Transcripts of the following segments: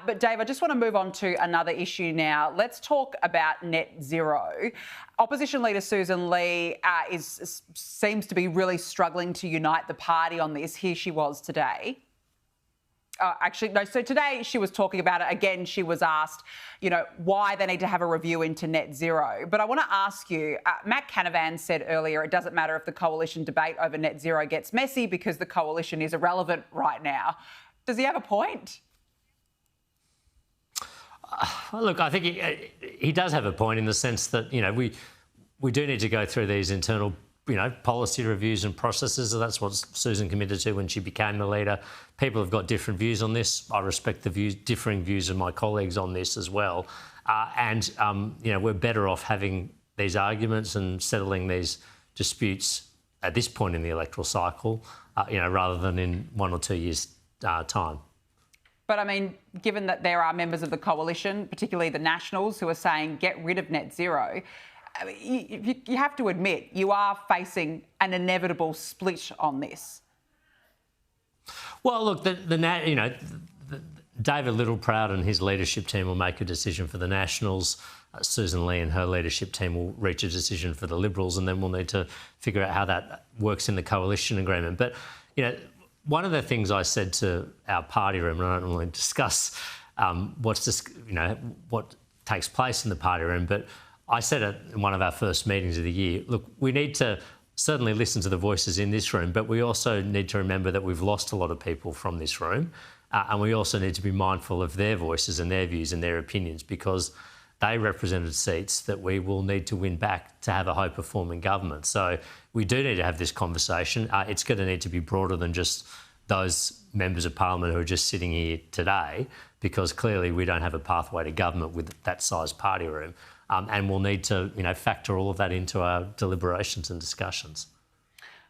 But Dave, I just want to move on to another issue now. Let's talk about net zero. Opposition leader Sussan Ley seems to be really struggling to unite the party on this. Here she was today. So today she was talking about it. Again, she was asked, why they need to have a review into net zero. But I want to ask you, Matt Canavan said earlier, it doesn't matter if the coalition debate over net zero gets messy because the coalition is irrelevant right now. Does he have a point? Look, I think he does have a point in the sense that, we do need to go through these internal policy reviews and processes. That's what Sussan committed to when she became the leader. People have got different views on this. I respect the differing views of my colleagues on this as well. We're better off having these arguments and settling these disputes at this point in the electoral cycle, rather than in 1 or 2 years' time. But, I mean, given that there are members of the coalition, particularly the Nationals, who are saying get rid of net zero, I mean, you have to admit you are facing an inevitable split on this. Well, look, David Littleproud and his leadership team will make a decision for the Nationals. Sussan Ley and her leadership team will reach a decision for the Liberals, and then we'll need to figure out how that works in the coalition agreement. But, one of the things I said to our party room, and I don't really discuss what takes place in the party room, but I said it in one of our first meetings of the year, look, we need to certainly listen to the voices in this room, but we also need to remember that we've lost a lot of people from this room, and we also need to be mindful of their voices and their views and their opinions, because they represented seats that we will need to win back to have a high-performing government. So we do need to have this conversation. It's going to need to be broader than just those members of parliament who are just sitting here today, because clearly we don't have a pathway to government with that size party room. And we'll need to, factor all of that into our deliberations and discussions.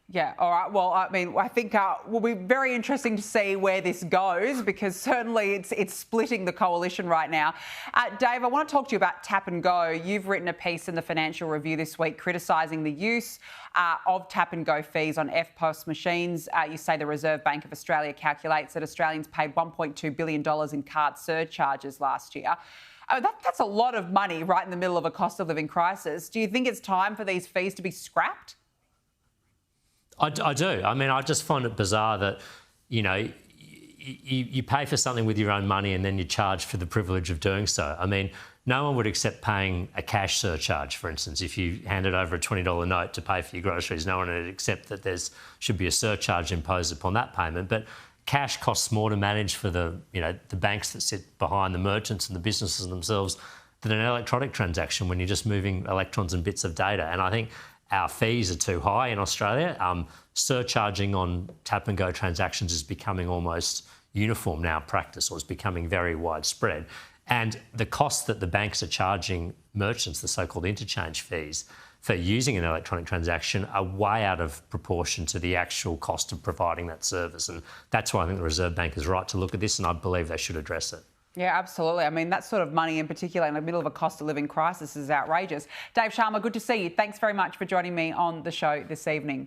Yeah, all right. Well, I mean, I think will be very interesting to see where this goes, because certainly it's splitting the coalition right now. Dave, I want to talk to you about tap and go. You've written a piece in the Financial Review this week criticising the use of tap and go fees on EFTPOS machines. You say the Reserve Bank of Australia calculates that Australians paid $1.2 billion in card surcharges last year. That's a lot of money right in the middle of a cost of living crisis. Do you think it's time for these fees to be scrapped? I do. I mean, I just find it bizarre that, you pay for something with your own money and then you charge for the privilege of doing so. I mean, no one would accept paying a cash surcharge, for instance. If you handed over a $20 note to pay for your groceries, no one would accept that there should be a surcharge imposed upon that payment. But cash costs more to manage for the banks that sit behind the merchants and the businesses themselves than an electronic transaction when you're just moving electrons and bits of data. And I think our fees are too high in Australia. Surcharging on tap and go transactions is becoming almost uniform now practice, or is becoming very widespread. And the costs that the banks are charging merchants, the so-called interchange fees, for using an electronic transaction are way out of proportion to the actual cost of providing that service. And that's why I think the Reserve Bank is right to look at this, and I believe they should address it. Yeah, absolutely. I mean, that sort of money in particular in the middle of a cost of living crisis is outrageous. Dave Sharma, good to see you. Thanks very much for joining me on the show this evening.